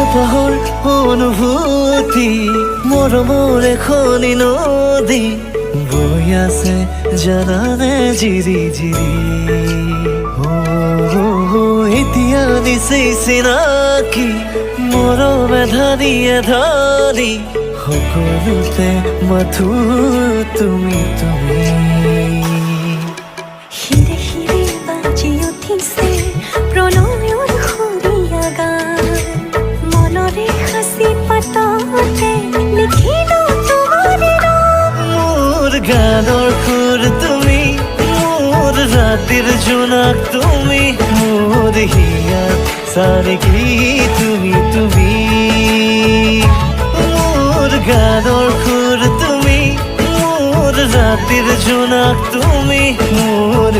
হেঁপাহৰ অনুভূতি মৰমৰ এখনি নদী বৈ আছে জানানে জিৰি জিৰি এতিয়া নিচেই চিনাকি মৰমে ধানিয়ে ধানি সকলোতে মাথো তুমি তুমি হিৰে হিৰে বাজি উঠিছে প্ৰণয়ৰ সুৰীয়া গান মনৰে সাঁচি পাততে লিখিলো তোমাৰ নাম মোৰ গানৰ সুৰ তুমি মোৰ ৰাতিৰ জোনাক তুমি মোৰ হিয়াত চানেকি তুমি তুমি মোৰ গানৰ সুৰ তুমি মোৰ ৰাতিৰ জোনাক তুমি মোৰ